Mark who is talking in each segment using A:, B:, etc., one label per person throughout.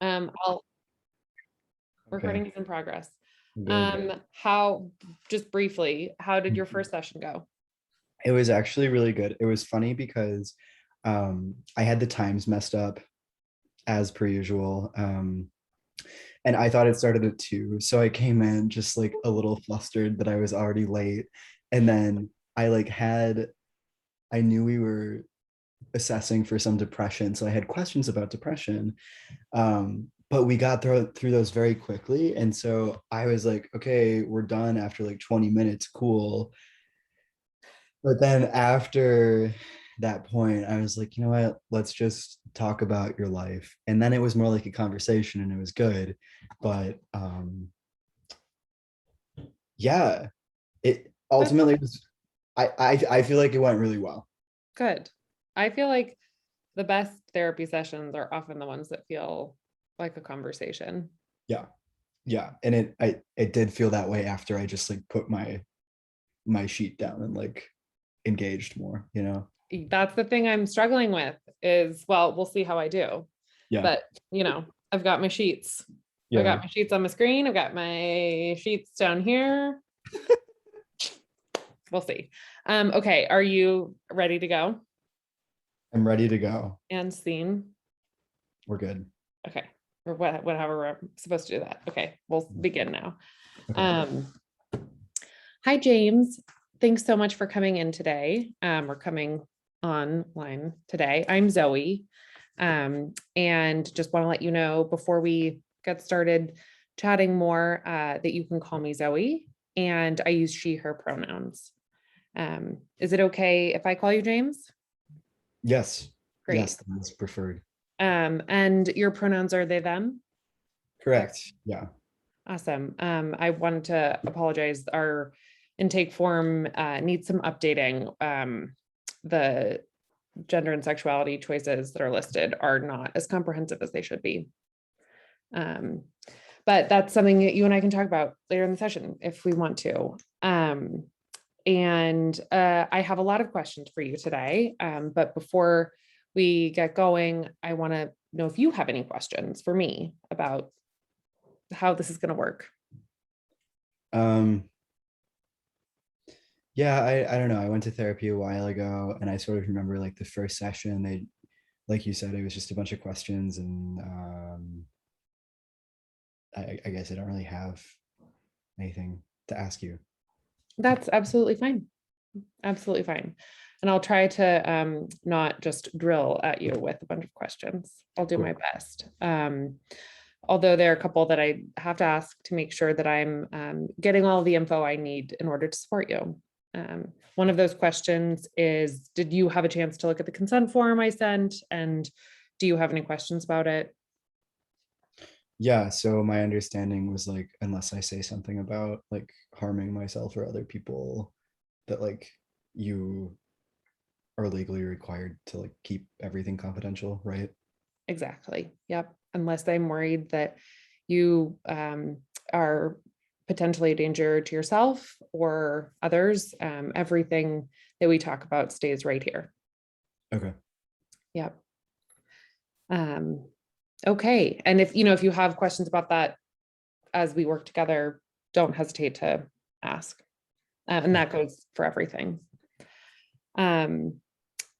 A: I'll
B: Okay,
A: recording is in progress.
B: good.
A: How, just briefly, how did your first session go?
B: It was actually really good. It was funny because I had the times messed up as per usual. And I thought it started at 2. So I came in just like a little flustered that I was already late. And then I knew we were assessing for some depression. So I had questions about depression. But we got through those very quickly. And so I was like, okay, we're done after like 20 minutes. Cool. But then after that point, I was like, you know what? Let's just talk about your life. And then it was more like a conversation and it was good. But yeah, it
A: That's
B: ultimately was I feel like it went really well.
A: good. I feel like the best therapy sessions are often the ones that feel like a conversation.
B: Yeah. Yeah. And it did feel that way after I just like put my sheet down and like engaged more, you know?
A: That's the thing I'm struggling with is, well, we'll see how I do.
B: Yeah.
A: But, I've got my sheets. I
B: Yeah.
A: got my sheets on my screen. I've got my sheets down here. We'll see. Okay, are you ready to go?
B: I'm ready to go.
A: And scene.
B: We're good.
A: Okay. Or whatever we're supposed to do that. Okay, we'll begin now.
B: Okay.
A: Um, Hi, James. Thanks so much for coming in today, or coming online today. I'm Zoe, and just want to let you know before we get started chatting more that you can call me Zoe, and I use she, her pronouns. Is it okay if I call you James?
B: Yes. Yes,
A: Great.
B: that's preferred.
A: And your pronouns are they, them?
B: Correct. Yeah.
A: Awesome. I wanted to apologize. Our intake form needs some updating. The gender and sexuality choices that are listed are not as comprehensive as they should be. Um, but that's something that you and I can talk about later in the session if we want to. And I have a lot of questions for you today. But before we get going, I want to know if you have any questions for me about how this is going to work.
B: Um, yeah, I don't know. I went to therapy a while ago and I sort of remember like the first session, they like you said, it was just a bunch of questions and I guess I don't really have anything to ask you.
A: That's absolutely fine. Absolutely fine. And I'll try to not just drill at you with a bunch of questions. I'll do my
B: Cool.
A: best. Although there are a couple that I have to ask to make sure that I'm getting all the info I need in order to support you. One of those questions is, did you have a chance to look at the consent form I sent? And do you have any questions about it?
B: Yeah, so my understanding was like unless I say something about like harming myself or other people, that like you are legally required to like keep everything confidential, right?
A: Exactly. Yep. Unless I'm worried that you are potentially a danger to yourself or others, everything that we talk about stays right here.
B: Okay.
A: Yep. Um, okay. And if you have questions about that as we work together, don't hesitate to ask. And that goes for everything. Um,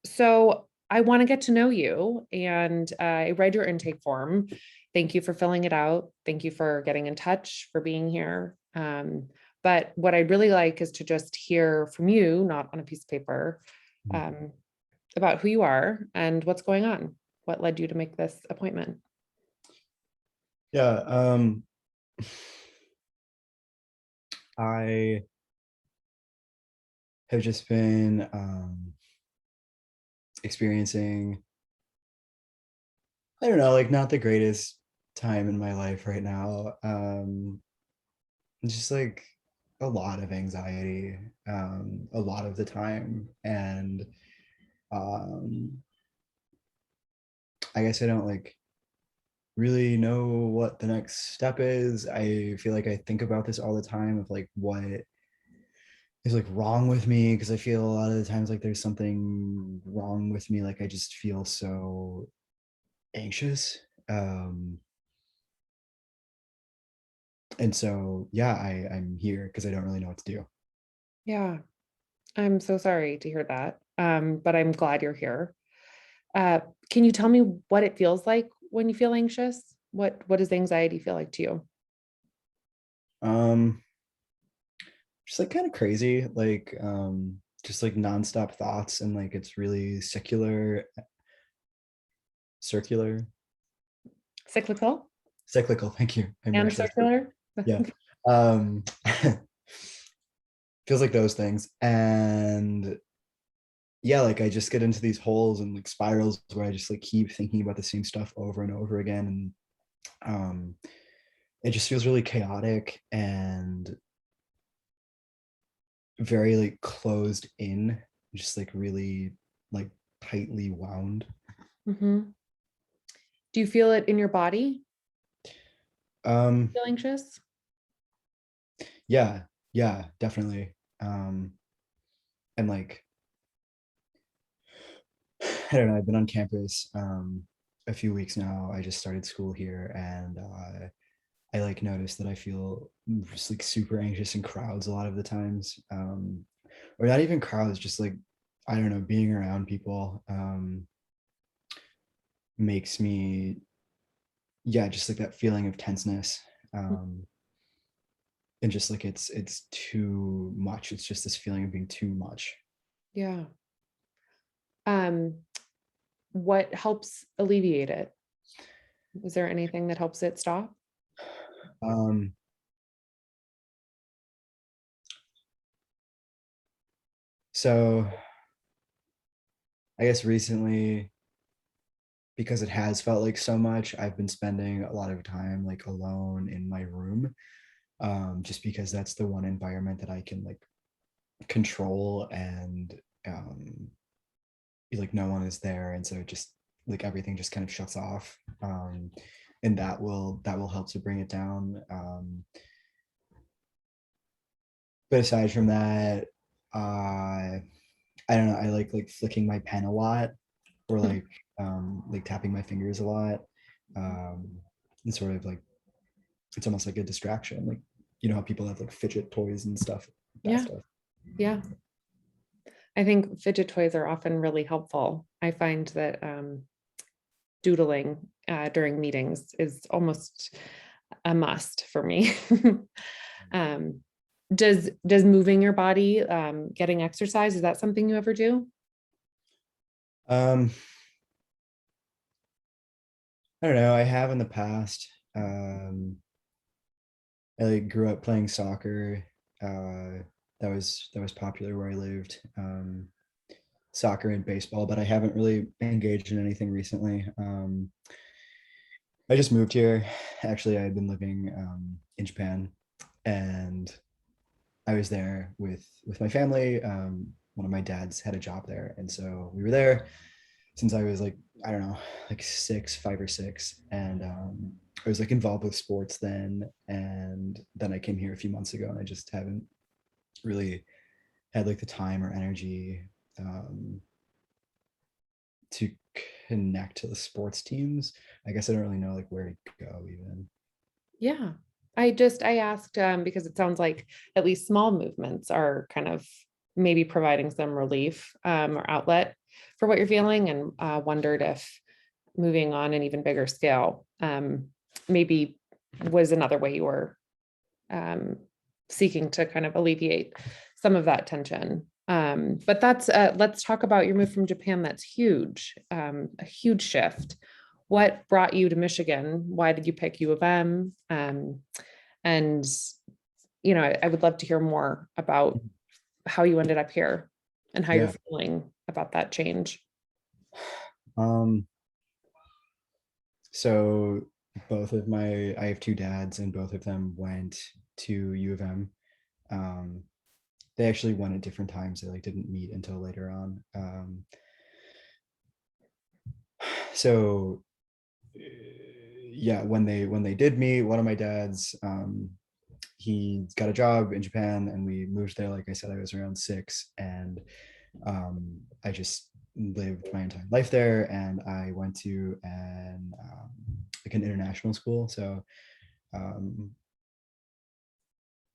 A: So I want to get to know you, and I read your intake form. Thank you for filling it out. Thank you for getting in touch, for being here. But what I'd really like is to just hear from you, not on a piece of paper, um, about who you are and what's going on. What led you to make this appointment?
B: Yeah, I have just been experiencing, I don't know, like not the greatest time in my life right now. Just like a lot of anxiety, a lot of the time. And um, I guess I don't like really know what the next step is. I feel like I think about this all the time of like what is like wrong with me because I feel a lot of the times like there's something wrong with me. Like I just feel so anxious. And so, yeah, I'm here because I don't really know what to do.
A: Yeah, I'm so sorry to hear that. But I'm glad you're here. Uh, can you tell me what it feels like when you feel anxious? What does anxiety feel like to you?
B: Um, just like kind of crazy, like just like nonstop thoughts, and like it's really circular,
A: Cyclical
B: cyclical. Thank you. I
A: and
B: merged those.
A: circular?
B: Yeah. Um, feels like those things. And yeah, like I just get into these holes and like spirals where I just like keep thinking about the same stuff over and over again. And it just feels really chaotic and very like closed in, just like really like tightly wound.
A: Mhm. Do you feel it in your body?
B: Um,
A: Feel anxious?
B: yeah, yeah, definitely. Um, and like I don't know, I've been on campus a few weeks now. I just started school here, and I like noticed that I feel just like super anxious in crowds a lot of the times. Or not even crowds, just like I don't know, being around people makes me, yeah, just like that feeling of tenseness. Um, and just like it's too much. It's just this feeling of being too much.
A: Yeah. Um, what helps alleviate it? Is there anything that helps it stop?
B: Um, so I guess recently, because it has felt like so much, I've been spending a lot of time like alone in my room, just because that's the one environment that I can like control, and um, like no one is there, and so it just like everything just kind of shuts off, and that will help to bring it down. But aside from that, I don't know. I like flicking my pen a lot, or like tapping my fingers a lot. Um, and sort of like it's almost like a distraction. Like you know how people have like fidget toys and stuff, that
A: Yeah,
B: stuff.
A: yeah. I think fidget toys are often really helpful. I find that doodling during meetings is almost a must for me. um, does moving your body, getting exercise, is that something you ever do?
B: Um, I don't know. I have in the past. I like grew up playing soccer. That was popular where I lived. Soccer and baseball, but I haven't really engaged in anything recently. I just moved here. Actually, I had been living in Japan, and I was there with my family. One of my dads had a job there, and so we were there since I was like I don't know, like 5 or 6, and I was like involved with sports then, and then I came here a few months ago, and I just haven't really had like the time or energy um, to connect to the sports teams. I guess I don't really know like where to go even.
A: Yeah. I asked because it sounds like at least small movements are kind of maybe providing some relief or outlet for what you're feeling, and wondered if moving on an even bigger scale maybe was another way you were um, seeking to kind of alleviate some of that tension. But let's talk about your move from Japan. That's huge, a huge shift. What brought you to Michigan? Why did you pick U of M? And I would love to hear more about how you ended up here and how you're
B: Yeah.
A: feeling about that change.
B: Um, so I have two dads, and both of them went to U of M. Um, they actually went at different times. They like didn't meet until later on. So yeah, when they did meet, one of my dads, he got a job in Japan, and we moved there. Like I said, I was around 6, and I just lived my entire life there, and I went to an like an international school. So um,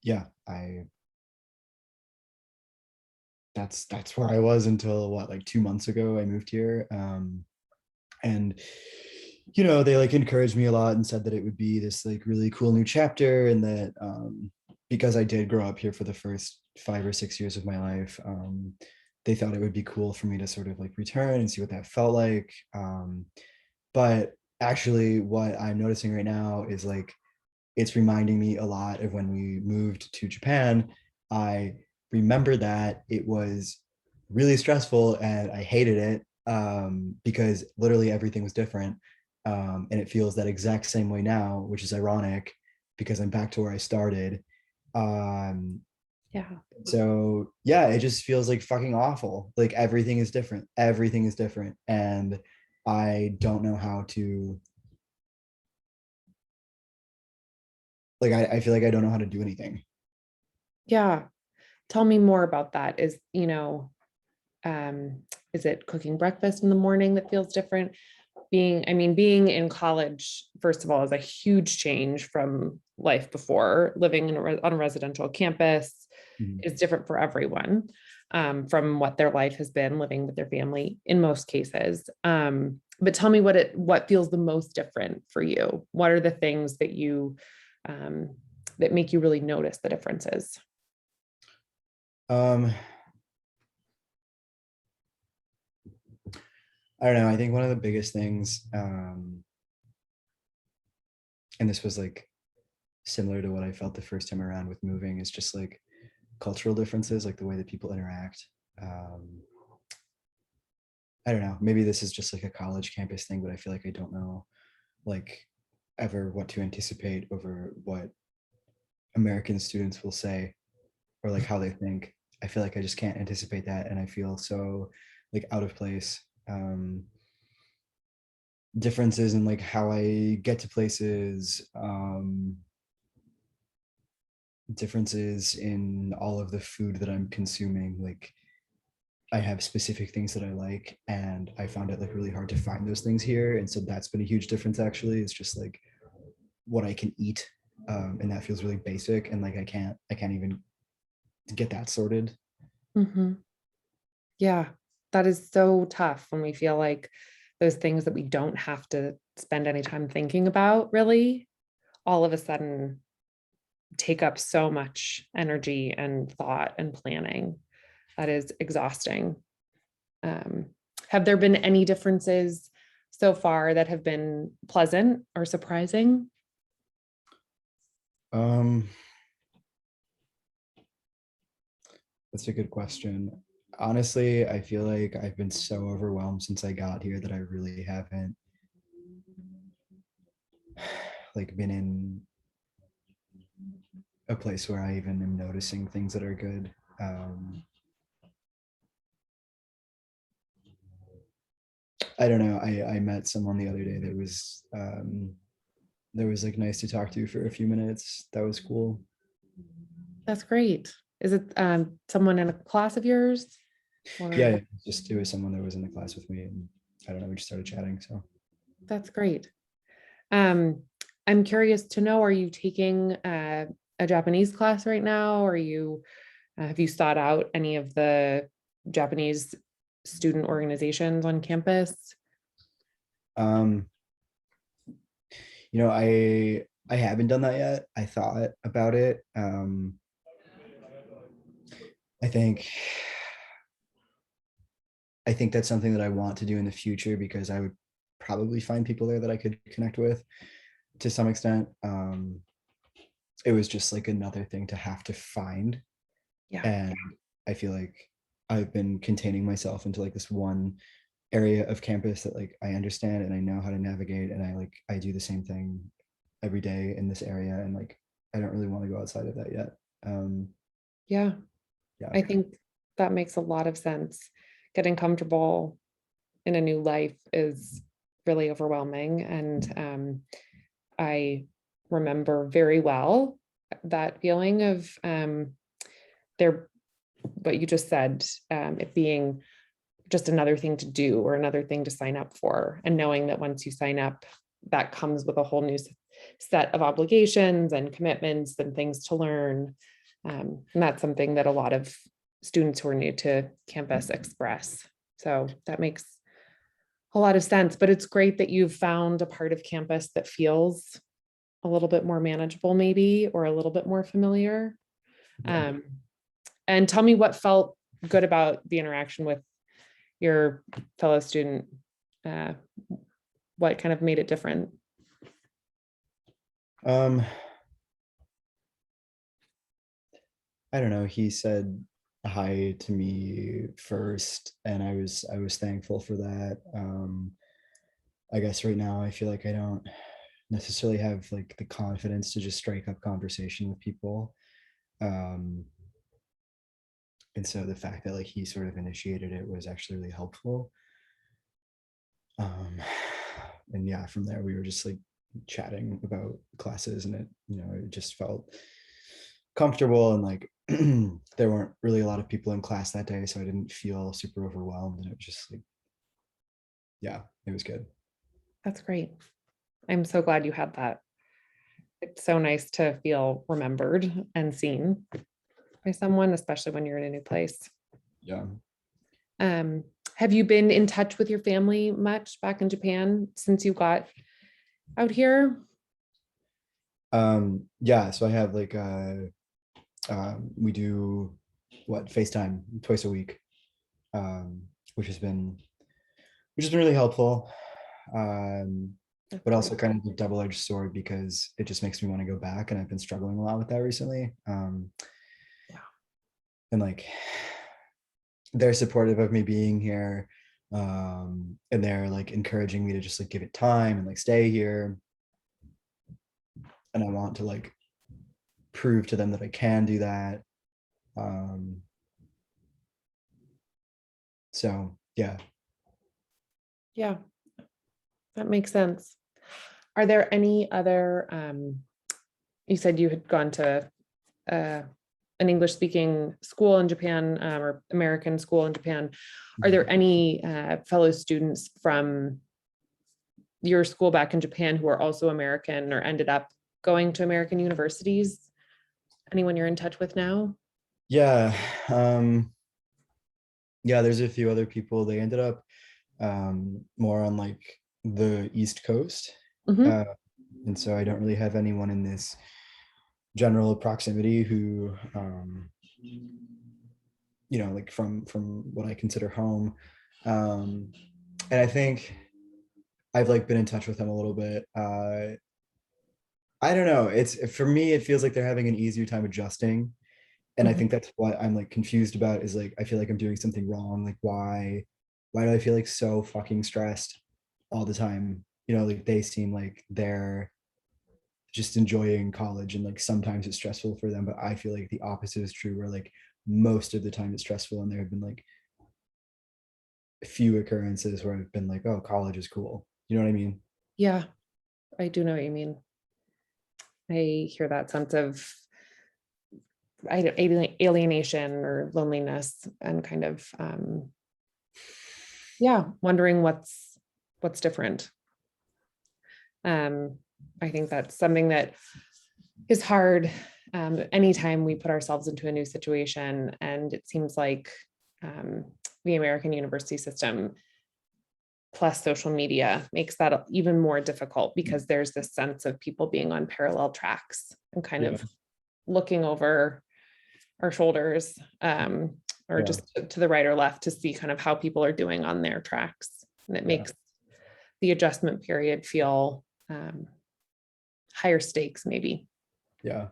B: yeah, that's where I was until what, like 2 months ago I moved here. And they like encouraged me a lot and said that it would be this like really cool new chapter, and that because I did grow up here for the first 5 or 6 years of my life, they thought it would be cool for me to sort of like return and see what that felt like. But actually, what I'm noticing right now is like it's reminding me a lot of when we moved to Japan. I remember that it was really stressful and I hated it, because literally everything was different. And it feels that exact same way now, which is ironic because I'm back to where I started. Um,
A: Yeah.
B: so yeah, it just feels like fucking awful. Like everything is different. Everything is different. And I don't know how to, like, I feel like I don't know how to do anything.
A: Yeah. Tell me more about that. Um, is it cooking breakfast in the morning that feels different? Being in college, first of all, is a huge change from life before. Living on a residential campus
B: Mhm.
A: is different for everyone, from what their life has been living with their family in most cases. But tell me what feels the most different for you. What are the things um, that make you really notice the differences?
B: Um, I don't know. I think one of the biggest things, and this was like similar to what I felt the first time around with moving, is just like cultural differences, like the way that people interact. Um, I don't know. Maybe this is just like a college campus thing, but I feel like I don't know, like, ever what to anticipate over what American students will say or like how they think. I feel like I just can't anticipate that, and I feel so like out of place. Differences in like how I get to places, differences in all of the food that I'm consuming. Like I have specific things that I like, and I found it like really hard to find those things here. And so that's been a huge difference actually. It's just like what I can eat. And that feels really basic. And like I can't even get that sorted.
A: Mhm. Yeah, that is so tough when we feel like those things that we don't have to spend any time thinking about really all of a sudden take up so much energy and thought and planning. That is exhausting. Um, have there been any differences so far that have been pleasant or surprising?
B: Um, that's a good question. Honestly, I feel like I've been so overwhelmed since I got here that I really haven't like been in a place where I even am noticing things that are good. I don't know. I met someone the other day that was like nice to talk to for a few minutes. That was cool.
A: That's great. Is it someone in a class of yours?
B: Yeah,
A: Or
B: yeah, just it was someone that was in the class with me, and I don't know. We just started chatting. So
A: that's great. Um, I'm curious to know, are you taking a Japanese class right now? Or have you sought out any of the Japanese student organizations on campus?
B: um, I haven't done that yet. I thought about it. I think I think that's something that I want to do in the future because I would probably find people there that I could connect with to some extent. It was just like another thing to have to find.
A: Yeah.
B: And I feel like I've been containing myself into like this one area of campus that like I understand and I know how to navigate, and I do the same thing every day in this area, and like I don't really want to go outside of that yet.
A: Yeah.
B: Yeah.
A: I think that makes a lot of sense. Getting comfortable in a new life is really overwhelming. And I remember very well that feeling of there, what you just said, it being just another thing to do or another thing to sign up for. And knowing that once you sign up, that comes with a whole new set of obligations and commitments and things to learn. And that's something that a lot of students who are new to campus express. So that makes a lot of sense, but it's great that you've found a part of campus that feels a little bit more manageable maybe, or a little bit more familiar.
B: Yeah.
A: And tell me what felt good about the interaction with your fellow student. What kind of made it different?
B: I don't know. He said hi to me first, and I was thankful for that. I guess right now I feel like I don't necessarily have like the confidence to just strike up conversation with people. Um, and so the fact that like he sort of initiated it was actually really helpful. Um, and yeah, from there we were just like chatting about classes, and it just felt comfortable, and like there weren't really a lot of people in class that day, so I didn't feel super overwhelmed, and it was just like, yeah, it was good.
A: That's great. I'm so glad you had that. It's so nice to feel remembered and seen by someone, especially when you're in a new place.
B: Yeah.
A: Have you been in touch with your family much back in Japan since you got out here?
B: Yeah, so I have like we do FaceTime twice a week, um, which has been really helpful. Um,
A: That's
B: but also
A: great.
B: kind of a double-edged sword because it just makes me want to go back, and I've been struggling a lot with that recently.
A: Yeah.
B: And like they're supportive of me being here, and they're like encouraging me to just like give it time and like stay here, and I want to like prove to them that I can do that. um so yeah.
A: Yeah, that makes sense. Are there any other, you said you had gone to uh, an English speaking school in Japan, or American school in Japan. Are there any fellow students from your school back in Japan who are also American or ended up going to American universities? Anyone you're in touch with now?
B: Yeah. Yeah, there's a few other people. They ended up more on like the East Coast.
A: Mhm.
B: uh, and so I don't really have anyone in this general proximity who like from what I consider home. And I think I've like been in touch with them a little bit. I don't know, it's, for me it feels like they're having an easier time adjusting, and I
A: Mhm.
B: think that's what I'm like confused about, is like I feel like I'm doing something wrong. Like why do I feel like so fucking stressed all the time? Like they seem like they're just enjoying college, and like sometimes it's stressful for them, but I feel like the opposite is true, where like most of the time it's stressful, and there have been like a few occurrences where I've been like, oh, college is cool. You know what I mean?
A: Yeah, I do know what you mean. I hear that sense of alienation or loneliness and kind of, yeah, wondering what's different. Um, I think that's something that is hard, anytime we put ourselves into a new situation. And it seems like, um, the American university system plus social media makes that even more difficult, because there's this sense of people being on parallel tracks and kind
B: Yeah.
A: of looking over our shoulders, or
B: Yeah.
A: just to the right or left to see kind of how people are doing on their tracks. And it
B: Yeah.
A: makes the adjustment period feel, higher stakes, maybe.
B: Yeah.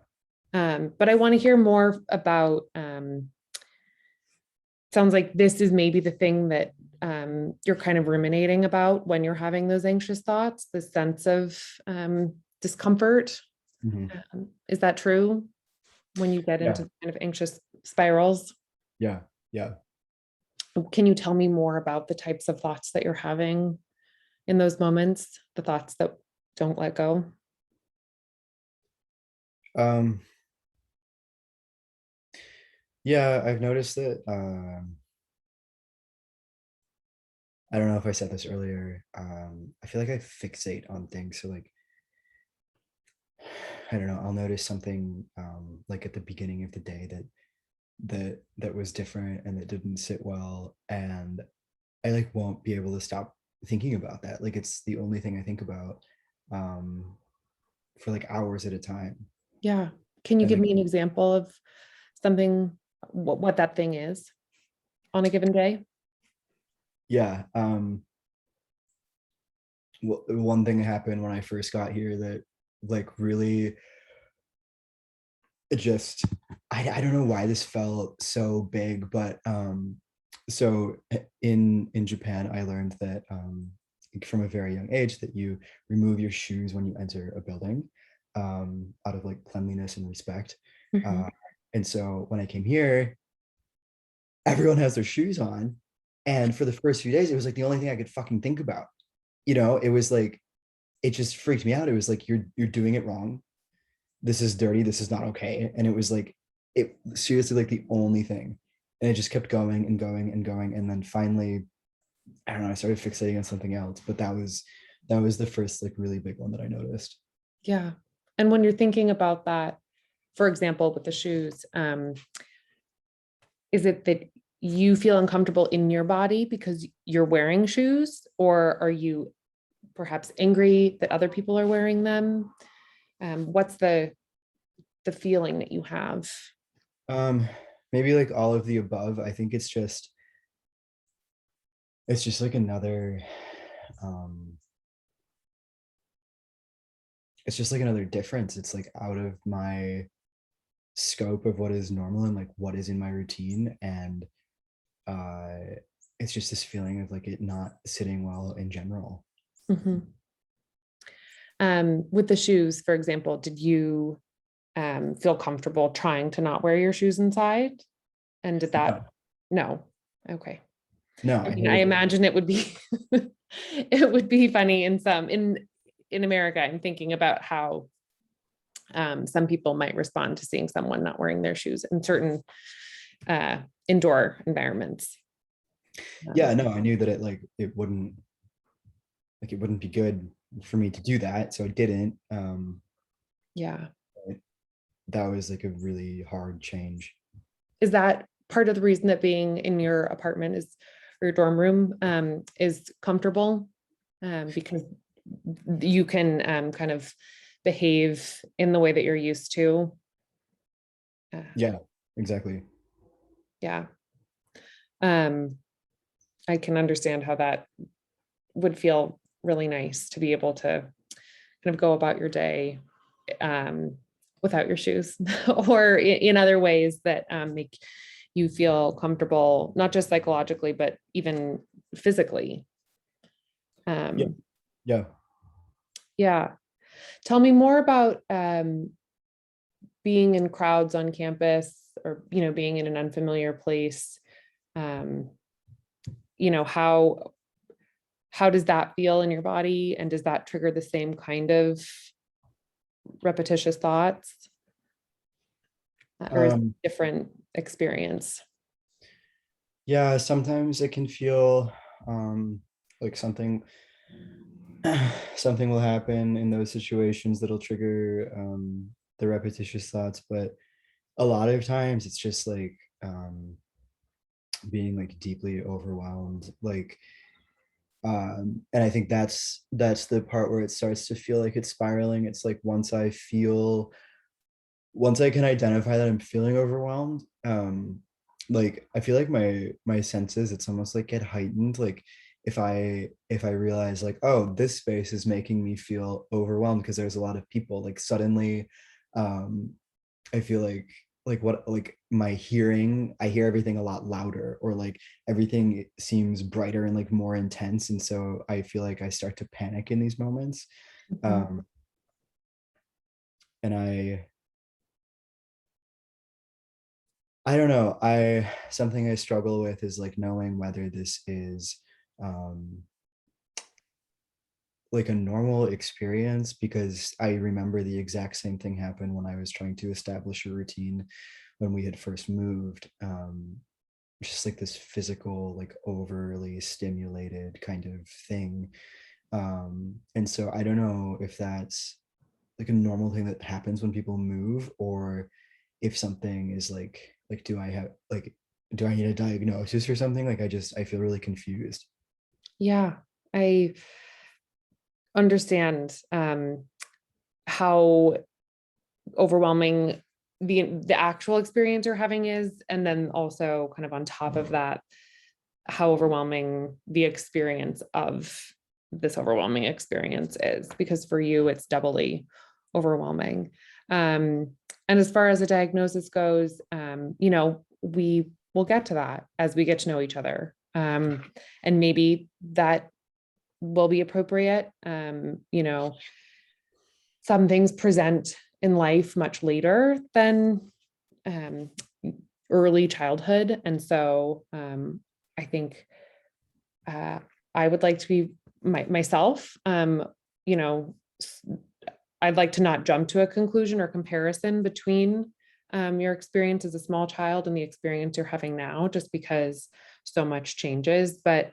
A: But I want to hear more about, sounds like this is maybe the thing that, you're kind of ruminating about when you're having those anxious thoughts, the sense of, discomfort.
B: Mhm.
A: Is that true when you get
B: Yeah.
A: into kind of anxious spirals?
B: Yeah. Yeah.
A: Can you tell me more about the types of thoughts that you're having in those moments, the thoughts that don't let go?
B: Um, yeah, I've noticed that, I don't know if I said this earlier. I feel like I fixate on things. So like I don't know, I'll notice something like at the beginning of the day that was different and that didn't sit well, and I like won't be able to stop thinking about that. Like it's the only thing I think about um for like hours at a time.
A: Yeah. Can you
B: And
A: give
B: like,
A: me an example of something, what that thing is on a given day?
B: yeah, one thing happened when I first got here that like really it just I don't know why this felt so big, but so in Japan I learned that from a very young age that you remove your shoes when you enter a building, out of like cleanliness and respect.
A: Mhm.
B: uh, and so when I came here, everyone has their shoes on, and for the first few days it was like the only thing I could fucking think about. It was like it just freaked me out. It was like you're doing it wrong, this is dirty, this is not okay. And it was like it seriously like the only thing. And it just kept going and going and going. And then finally, I don't know, I started fixating on something else. But that was the first like really big one that I noticed.
A: Yeah. And when you're thinking about that, for example, with the shoes, is it that you feel uncomfortable in your body because you're wearing shoes, or are you perhaps angry that other people are wearing them? What's the feeling that you have?
B: Um, Maybe like all of the above. I think it's just like another um it's just like another difference. It's like out of my scope of what is normal and like what is in my routine. And uh it's just this feeling of like it not sitting well in general.
A: Mhm. With the shoes, for example, did you feel comfortable trying to not wear your shoes inside? And did that?
B: No,
A: No. Okay.
B: no,
A: I
B: I
A: mean, I
B: hated it.
A: imagine it would be it would be funny in America. I'm thinking about how some people might respond to seeing someone not wearing their shoes in certain uh, indoor environments.
B: Yeah,
A: Um,
B: no, I knew that it wouldn't be good for me to do that, so I didn't.
A: yeah.
B: But that was like a really hard change.
A: Is that part of the reason that being in your apartment is, or your dorm room, is comfortable? Because you can kind of behave in the way that you're used to. Uh,
B: Yeah, exactly.
A: yeah. Um, I can understand how that would feel really nice to be able to kind of go about your day um, without your shoes or in other ways that make you feel comfortable, not just psychologically, but even physically.
B: Yeah,
A: Um,
B: yeah.
A: yeah. Tell me more about being in crowds on campus, or, being in an unfamiliar place. Um, how does that feel in your body? And does that trigger the same kind of repetitious thoughts? Or is it
B: um
A: a different experience?
B: yeah, sometimes it can feel like something will happen in those situations that'll trigger the repetitious thoughts. But a lot of times it's just like being like deeply overwhelmed, like and I think that's the part where it starts to feel like it's spiraling. It's like once I can identify that I'm feeling overwhelmed, like I feel like my senses, it's almost like get heightened. Like if I realize like, oh, this space is making me feel overwhelmed because there's a lot of people, like suddenly um I feel like what like my hearing, I hear everything a lot louder, or like everything seems brighter and like more intense. And so I feel like I start to panic in these moments.
A: Mhm.
B: Um and I don't know. Something I struggle with is like knowing whether this is um like a normal experience, because I remember the exact same thing happened when I was trying to establish a routine when we had first moved. Just like this physical, like overly stimulated kind of thing. And so I don't know if that's like a normal thing that happens when people move, or if something is like do I need a diagnosis or something? Like I feel really confused.
A: Yeah, I understand how overwhelming the actual experience you're having is, and then also kind of on top of that, how overwhelming the experience of this overwhelming experience is, because for you it's doubly overwhelming. And as far as the diagnosis goes, we will get to that as we get to know each other. And maybe that will be appropriate. Some things present in life much later than um, early childhood. And so I think I would like to be myself. I'd like to not jump to a conclusion or comparison between your experience as a small child and the experience you're having now, just because so much changes. But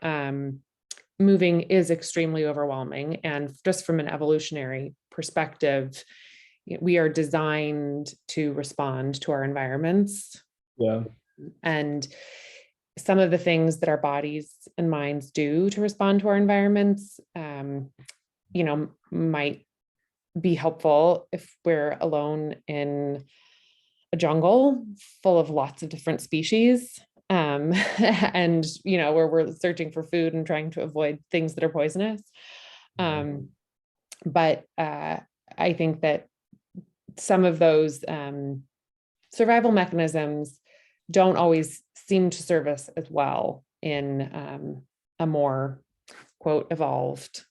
A: moving is extremely overwhelming. And just from an evolutionary perspective, we are designed to respond to our environments.
B: Yeah.
A: And some of the things that our bodies and minds do to respond to our environments, might be helpful if we're alone in a jungle full of lots of different species. And, where we're searching for food and trying to avoid things that are poisonous. But I think that some of those survival mechanisms don't always seem to serve us as well in a more, quote, evolved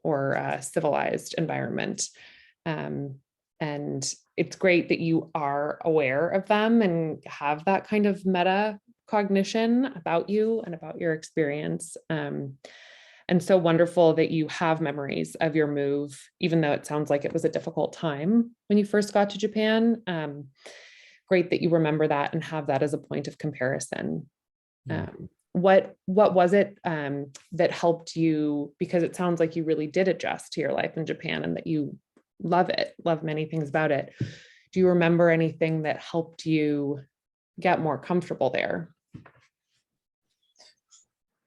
A: or civilized environment. And it's great that you are aware of them and have that kind of meta cognition about you and about your experience. And so wonderful that you have memories of your move, even though it sounds like it was a difficult time when you first got to Japan. Great that you remember that and have that as a point of comparison. What was it that helped you? Because it sounds like you really did adjust to your life in Japan and that you love many things about it. Do you remember anything that helped you get more comfortable there?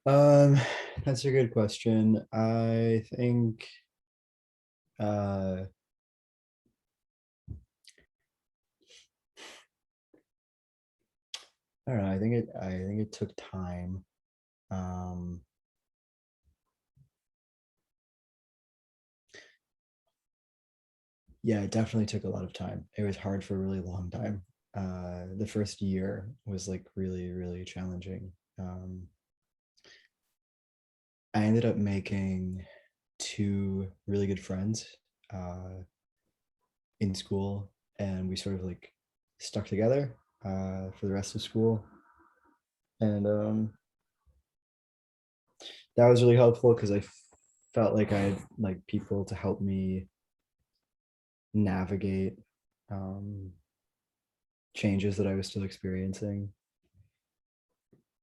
B: That's a good question. I think I don't know. I think it took time. Yeah, it definitely took a lot of time. It was hard for a really long time. The first year was like really, really challenging. I ended up making two really good friends in school, and we sort of like stuck together for the rest of school. And that was really helpful because I felt like I had like people to help me navigate changes that I was still experiencing.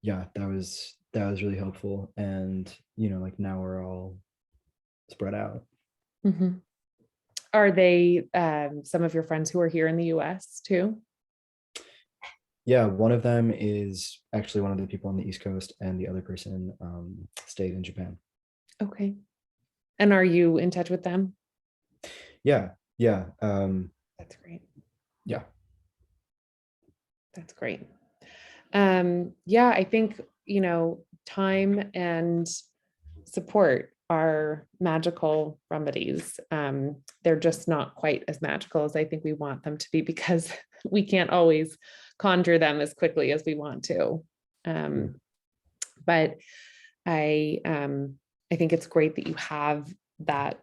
B: Yeah, that was really helpful. And like now we're all spread out.
A: Mhm. Are they some of your friends who are here in the US too?
B: Yeah, one of them is actually one of the people on the East Coast, and the other person stayed in Japan.
A: Okay. And are you in touch with them?
B: Yeah, yeah,
A: That's great.
B: yeah.
A: That's great. Yeah, I think, time and support are magical remedies. They're just not quite as magical as I think we want them to be, because we can't always conjure them as quickly as we want to. But I think it's great that you have that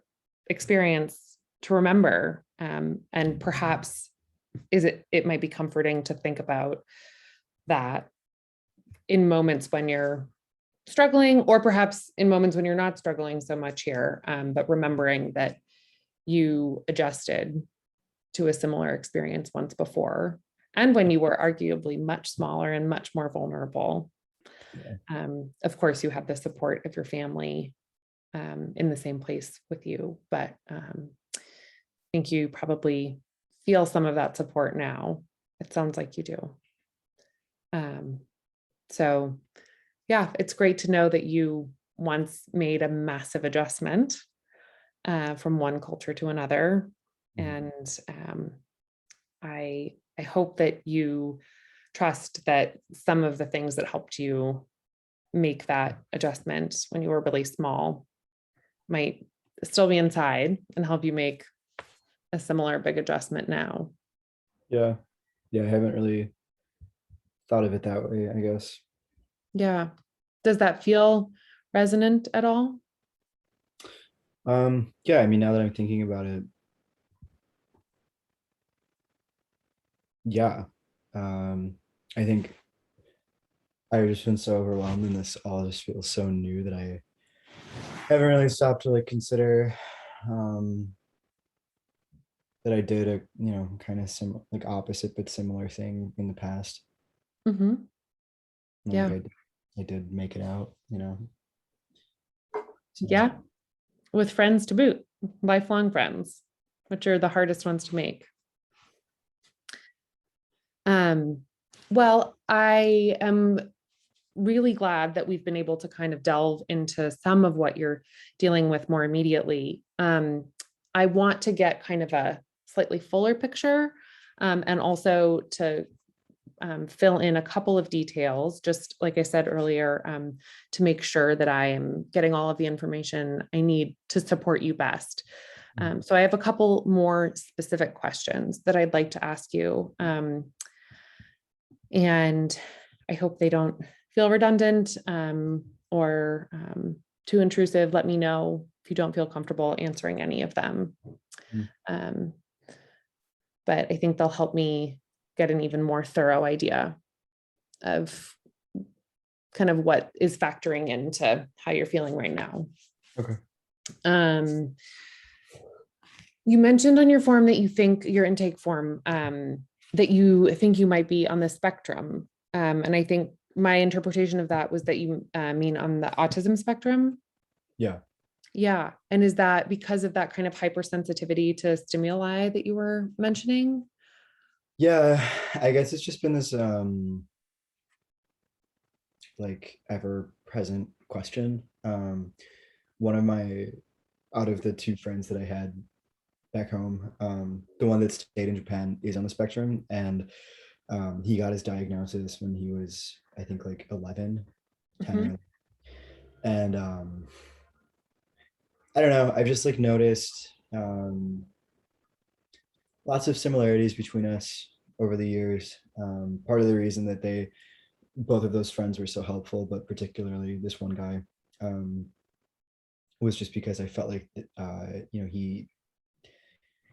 A: experience to remember. And perhaps it might be comforting to think about that in moments when you're struggling, or perhaps in moments when you're not struggling so much here, but remembering that you adjusted to a similar experience once before, and when you were arguably much smaller and much more vulnerable.
B: Yeah.
A: Of course, you have the support of your family in the same place with you, but think you probably feel some of that support now. It sounds like you do. So yeah, it's great to know that you once made a massive adjustment from one culture to another. And I hope that you trust that some of the things that helped you make that adjustment when you were really small might still be inside and help you make a similar big adjustment now.
B: Yeah. Yeah, I haven't really thought of it that way, I guess.
A: Yeah. Does that feel resonant at all?
B: Yeah, I mean, now that I'm thinking about it, yeah. I think I've just been so overwhelmed and this all just feels so new that I haven't really stopped to like consider that I did a, kind of like opposite but similar thing in the past.
A: Mm-hmm.
B: Like
A: Yeah.
B: I did make it out, So
A: Yeah. With friends to boot, lifelong friends, which are the hardest ones to make. Um, well, I am really glad that we've been able to kind of delve into some of what you're dealing with more immediately. I want to get kind of a slightly fuller picture, and also to fill in a couple of details, just like I said earlier, to make sure that I am getting all of the information I need to support you best. So I have a couple more specific questions that I'd like to ask you. And I hope they don't feel redundant or too intrusive. Let me know if you don't feel comfortable answering any of them.
B: Mm.
A: Um, but I think they'll help me get an even more thorough idea of kind of what is factoring into how you're feeling right now.
B: Okay.
A: You mentioned on your form that you think your intake form that you think you might be on the spectrum. And I think my interpretation of that was that you mean on the autism spectrum.
B: Yeah.
A: Yeah. And is that because of that kind of hypersensitivity to stimuli that you were mentioning?
B: Yeah, I guess it's just been this like ever present question. One of my out of the two friends that I had back home, the one that stayed in Japan is on the spectrum, and he got his diagnosis when he was, I think, like 11, 10
A: Mhm.
B: or, and I don't know, I've just like noticed lots of similarities between us over the years. Part of the reason that both of those friends were so helpful, but particularly this one guy, um, was just because I felt like he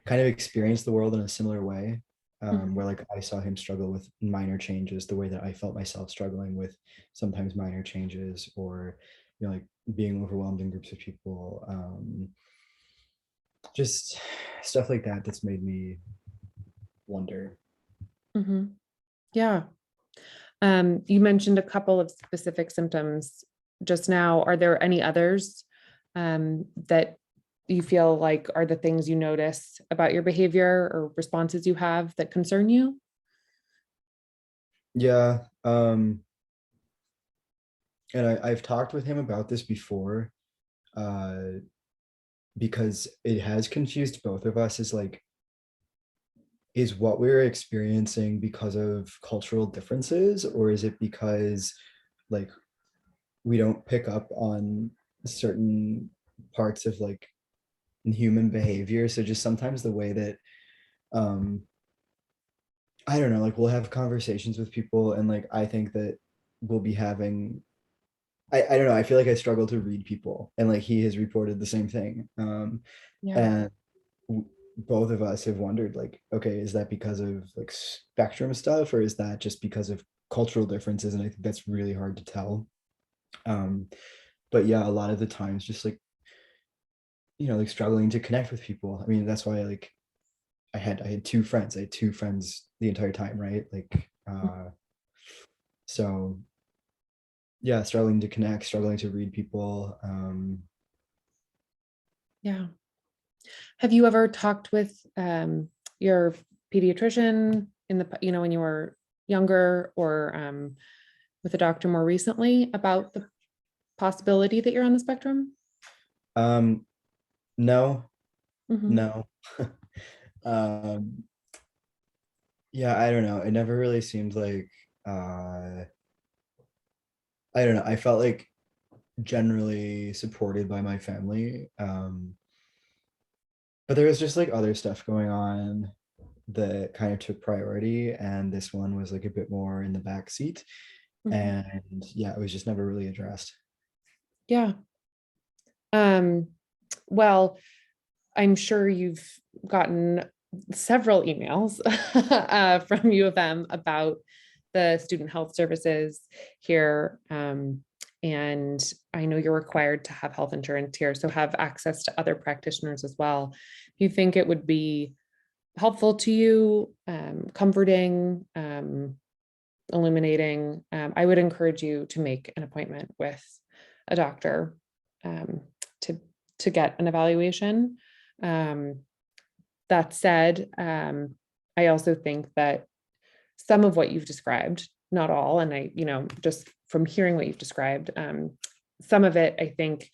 B: kind of experienced the world in a similar way,
A: Mhm.
B: where like I saw him struggle with minor changes the way that I felt myself struggling with sometimes minor changes, or like being overwhelmed in groups of people, just stuff like that that's made me wonder.
A: Mhm. Yeah. You mentioned a couple of specific symptoms just now. Are there any others that you feel like are the things you notice about your behavior or responses you have that concern you?
B: Yeah, and I've talked with him about this before, uh, because it has confused both of us. Is like, is what we're experiencing because of cultural differences, or is it because like we don't pick up on certain parts of like human behavior? So just sometimes the way that um I don't know, like we'll have conversations with people, and like I think that we'll be having, I don't know, I feel like I struggle to read people, and like he has reported the same thing.
A: Yeah.
B: And both of us have wondered like, okay, is that because of like spectrum stuff, or is that just because of cultural differences? And I think that's really hard to tell. um but yeah, a lot of the times just like, like struggling to connect with people. I mean, that's why like I had two friends the entire time, right? Like so yeah, struggling to connect, struggling to read people.
A: Yeah. Have you ever talked with your pediatrician in the, when you were younger, or with a doctor more recently about the possibility that you're on the spectrum?
B: Um, no,
A: Mhm.
B: no. Um, yeah, I don't know. It never really seemed like I don't know. I felt like generally supported by my family. But there was just like other stuff going on that kind of took priority, and this one was like a bit more in the back seat.
A: Mhm.
B: And yeah, it was just never really addressed.
A: Yeah. Um, well, I'm sure you've gotten several emails from U of M about the student health services here. And I know you're required to have health insurance here, so have access to other practitioners as well. Do you think it would be helpful to you, comforting, illuminating? I would encourage you to make an appointment with a doctor, um, to get an evaluation. Um, that said, I also think that some of what you've described, not all, and I, just from hearing what you've described, some of it I think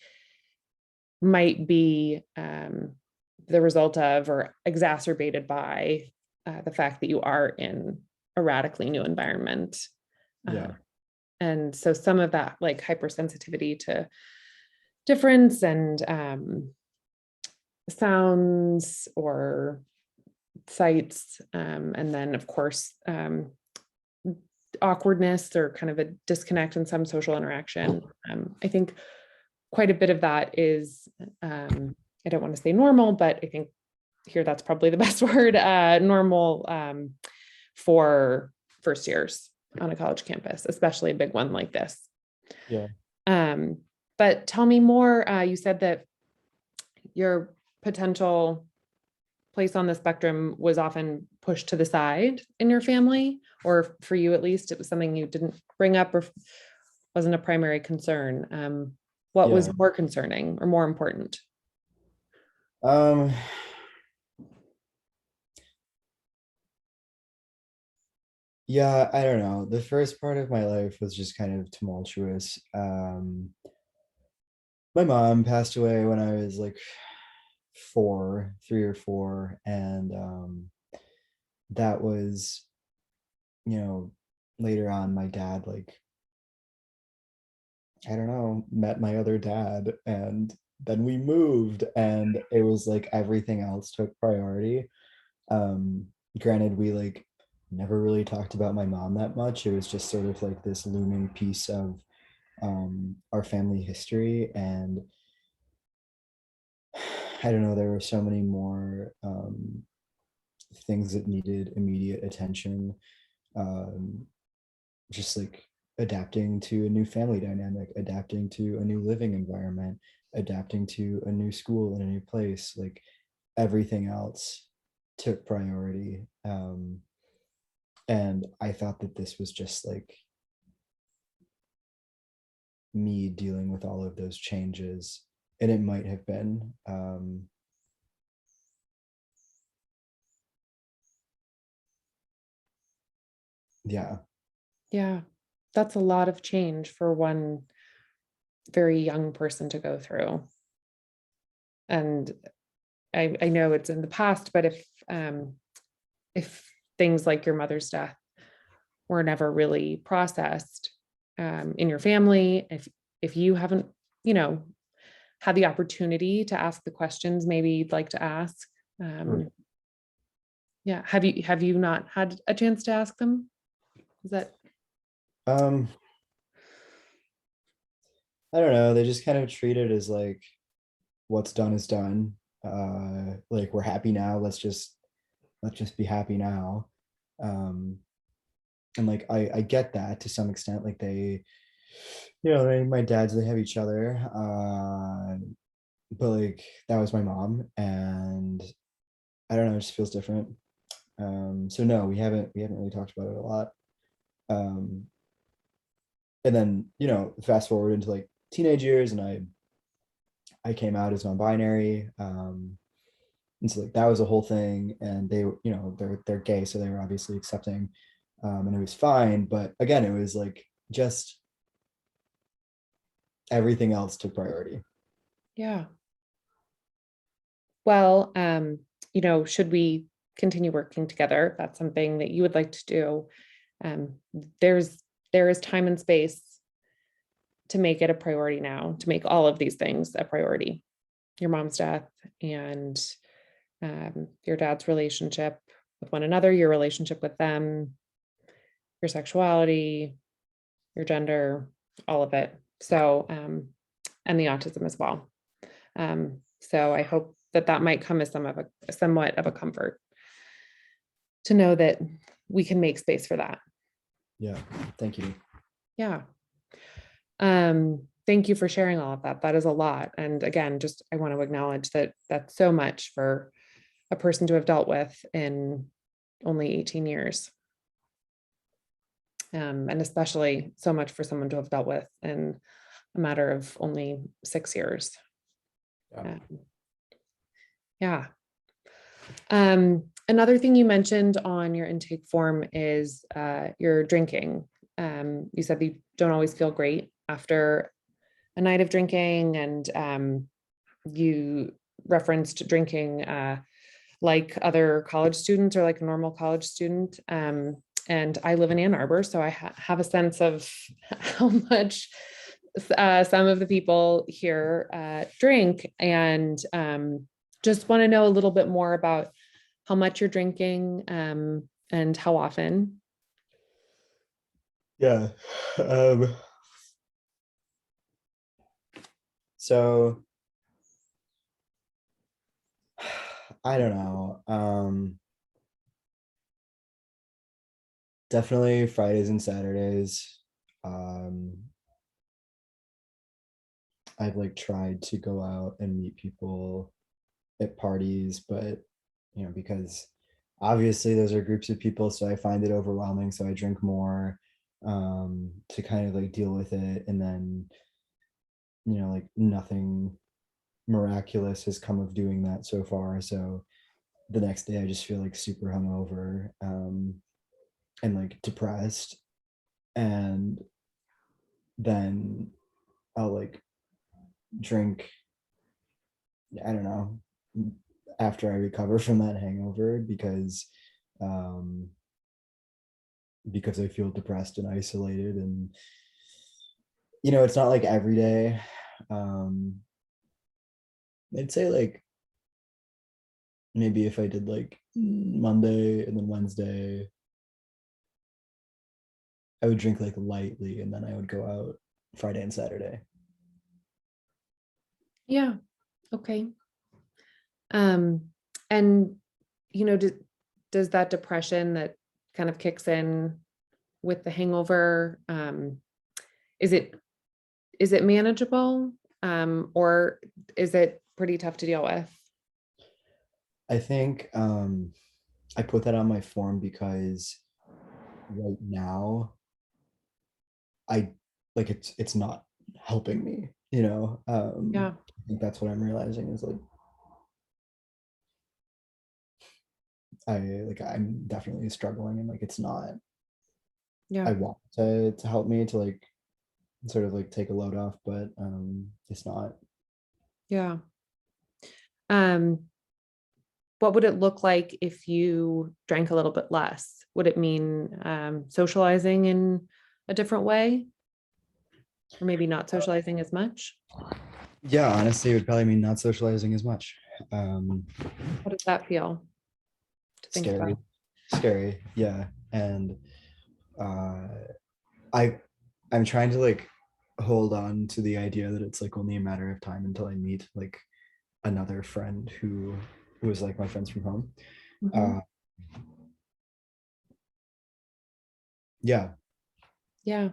A: might be the result of or exacerbated by the fact that you are in a radically new environment. Uh,
B: Yeah.
A: and so some of that, like hypersensitivity to difference and sounds or sights, and then of course awkwardness or kind of a disconnect in some social interaction. I think quite a bit of that is, I don't want to say normal, but I think here that's probably the best word, normal, for first years on a college campus, especially a big one like this.
B: Yeah.
A: Um, but tell me more. You said that your potential place on the spectrum was often pushed to the side in your family, or for you at least, it was something you didn't bring up or wasn't a primary concern. What was
B: Yeah.
A: more concerning or more important?
B: Um, yeah, I don't know. The first part of my life was just kind of tumultuous. My mom passed away when I was like 3 or 4, and that was, you know, later on my dad, like, I don't know, met my other dad, and then we moved, and it was like everything else took priority. Um, Granted, we like never really talked about my mom that much. It was just sort of like this looming piece of our family history, and I don't know, there were so many more things that needed immediate attention. Um, just like adapting to a new family dynamic, adapting to a new living environment, adapting to a new school in a new place. Like everything else took priority. And I thought that this was just like me dealing with all of those changes, and it might have been. Yeah.
A: Yeah, that's a lot of change for one very young person to go through. And I know it's in the past, but if things like your mother's death were never really processed in your family, if you haven't, you know, had the opportunity to ask the questions maybe you'd like to ask,
B: Right.
A: yeah, have you not had a chance to ask them? Is that
B: Um, I don't know. They just kind of treat it as like what's done is done. Like we're happy now. Let's just be happy now. Um, and like I get that to some extent. Like my dads, they have each other. But like that was my mom, and I don't know, it just feels different. So no, we haven't really talked about it a lot. Um, and then fast forward into like teenage years, and I came out as non-binary. And so like that was a whole thing. And they, you know, they're gay, so they were obviously accepting. And it was fine. But again, it was like just everything else took priority.
A: Yeah. Well, should we continue working together, if that's something that you would like to do, um, there's there is time and space to make it a priority now, to make all of these things a priority. Your mom's death and your dad's relationship with one another, your relationship with them, your sexuality, your gender, all of it. So, and the autism as well. So I hope that that might come as somewhat of a comfort to know that we can make space for that.
B: Yeah. Thank you.
A: Yeah. Thank you for sharing all of that. That is a lot. And again, just I want to acknowledge that that's so much for a person to have dealt with in only 18 years. And especially so much for someone to have dealt with in a matter of only 6 years.
B: Yeah.
A: Yeah. Another thing you mentioned on your intake form is your drinking. You said you don't always feel great after a night of drinking, and you referenced drinking like other college students or like a normal college student. And I live in Ann Arbor, so I have a sense of how much some of the people here drink, and just want to know a little bit more about how much you're drinking and how often.
B: Yeah. Um, so I don't know. Definitely Fridays and Saturdays. Um, I've like tried to go out and meet people at parties, but you know, because obviously those are groups of people, so I find it overwhelming. So I drink more to kind of like deal with it. And then, you know, like nothing miraculous has come of doing that so far. So the next day I just feel like super hungover and like depressed. And then I'll like drink, I don't know, after I recover from that hangover um because I feel depressed and isolated. And you know, it's not like every day. Um I'd say like maybe if I did like Monday and then Wednesday, I would drink like lightly and then I would go out Friday and Saturday.
A: Yeah. Okay. Um, and does that depression that kind of kicks in with the hangover, is it manageable? Or is it pretty tough to deal with?
B: I think I put that on my form because right now I like it's not helping me, you know.
A: Yeah.
B: I think that's what I'm realizing is like I'm definitely struggling and like it's not.
A: Yeah.
B: I want to help me to like sort of like take a load off, but it's not.
A: Yeah. Um, what would it look like if you drank a little bit less? Would it mean socializing in a different way? Or maybe not socializing as much?
B: Yeah, honestly, it would probably mean not socializing as much. Um,
A: How does that feel to think
B: scary,
A: about?
B: scary, yeah. And uh, I I'm trying to like hold on to the idea that it's like only a matter of time until I meet like another friend who was like my friends from home.
A: Mhm.
B: Uh, yeah,
A: Yeah.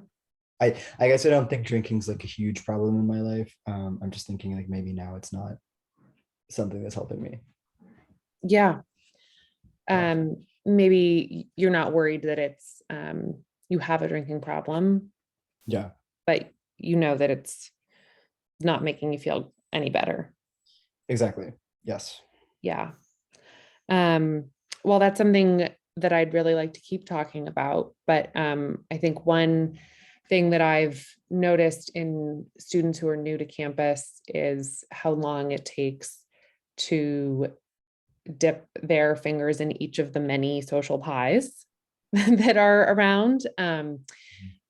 B: I guess I don't think drinking's like a huge problem in my life. I'm just thinking like maybe now it's not something that's helping me.
A: Yeah.
B: Yeah,
A: Maybe you're not worried that you have a drinking problem,
B: yeah,
A: but you know that it's not making you feel any better.
B: exactly. Yes.
A: Yeah. Well, that's something that I'd really like to keep talking about, but I think one thing that I've noticed in students who are new to campus is how long it takes to dip their fingers in each of the many social pies that are around.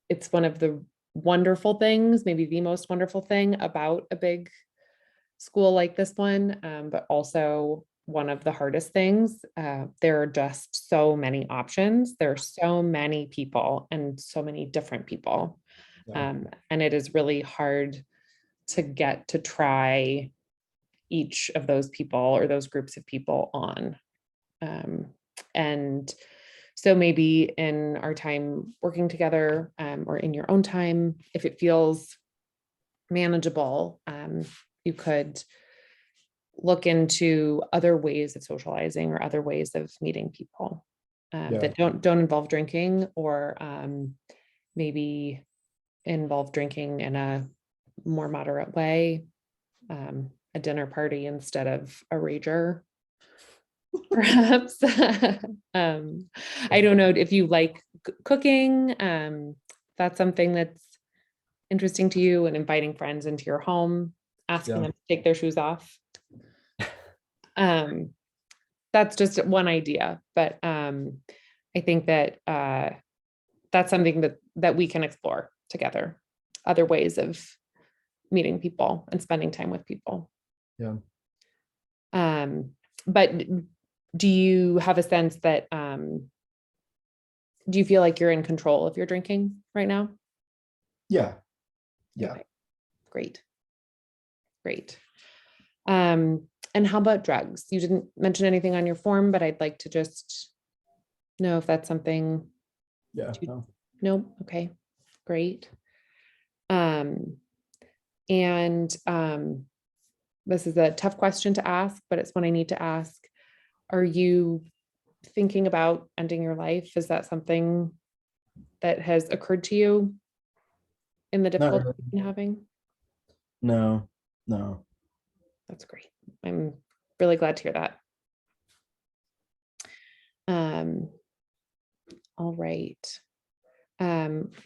A: It's one of the wonderful things, maybe the most wonderful thing about a big school like this one, but also one of the hardest things. There are just so many options. There are so many people and so many different people.
B: Yeah.
A: And it is really hard to get to try each of those people or those groups of people on. And so maybe in our time working together, or in your own time, if it feels manageable, you could look into other ways of socializing or other ways of meeting people,
B: Yeah.
A: that don't involve drinking, or maybe involve drinking in a more moderate way, a dinner party instead of a rager, perhaps. I don't know if you like cooking. That's something that's interesting to you, and inviting friends into your home, asking
B: Yeah.
A: them to take their shoes off. That's just one idea, but I think that that's something that we can explore together, other ways of meeting people and spending time with people.
B: Yeah.
A: But do you have a sense that do you feel like you're in control of your drinking right now?
B: Yeah. Yeah.
A: Okay, great. Great. And how about drugs? You didn't mention anything on your form, but I'd like to just know if that's something.
B: Yeah. No.
A: No, okay, great. Um, and this is a tough question to ask, but it's one I need to ask. Are you thinking about ending your life? Is that something that has occurred to you in the
B: Not
A: difficulty
B: really.
A: you've been having?
B: No. No.
A: That's great. I'm really glad to hear that. Um, all right.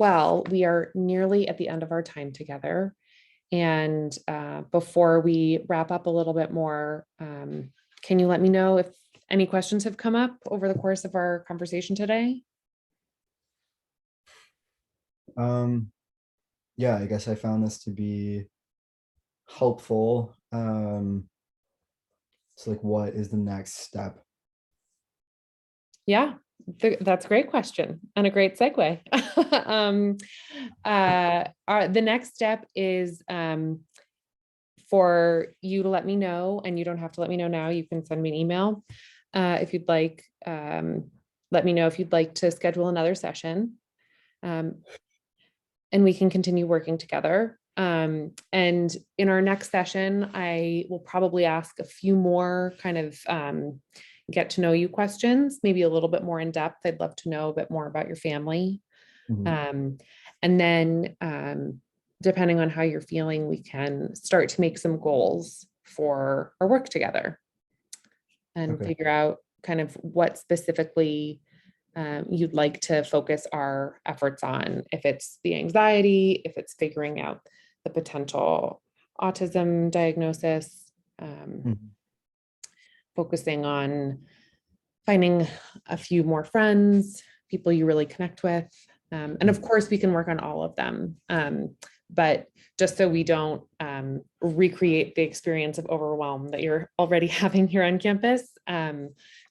A: Well, we are nearly at the end of our time together. And before we wrap up a little bit more, can you let me know if any questions have come up over the course of our conversation today?
B: Yeah, I guess I found this to be helpful. So like what is the next step?
A: Yeah, that's a great question and a great segue. The next step is for you to let me know, and you don't have to let me know now. You can send me an email if you'd like. Let me know if you'd like to schedule another session, and we can continue working together. And in our next session, I will probably ask a few more kind of get to know you questions, maybe a little bit more in depth. I'd love to know a bit more about your family.
B: Mhm.
A: And then depending on how you're feeling, we can start to make some goals for our work together and
B: Okay.
A: figure out kind of what specifically you'd like to focus our efforts on. If it's the anxiety, if it's figuring out the potential autism diagnosis,
B: Mhm.
A: focusing on finding a few more friends, people you really connect with. And of course, we can work on all of them. But just so we don't recreate the experience of overwhelm that you're already having here on campus,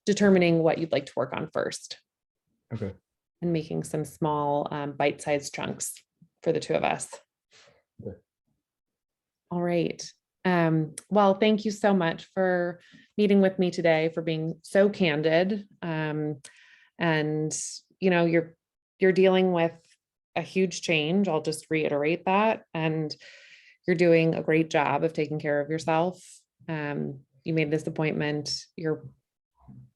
A: determining what you'd like to work on first
B: Okay.
A: and making some small bite-sized chunks for the two of us.
B: Okay.
A: All right. Well, thank you so much for meeting with me today, for being so candid. And you're dealing with a huge change. I'll just reiterate that. And you're doing a great job of taking care of yourself. You made this appointment. You're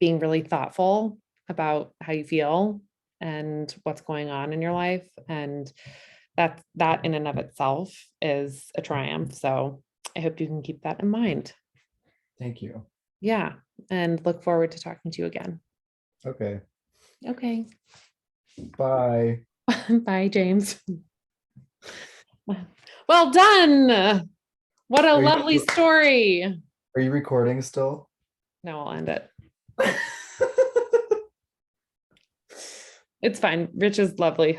A: being really thoughtful about how you feel and what's going on in your life. And that in and of itself is a triumph. So I hope you can keep that in mind.
B: Thank you.
A: Yeah, and look forward to talking to you again.
B: Okay.
A: Okay.
B: Bye.
A: Bye, James. Well done. What a
B: Are you
A: lovely story.
B: are you recording still?
A: No, I'll end it. It's fine. Rich is lovely.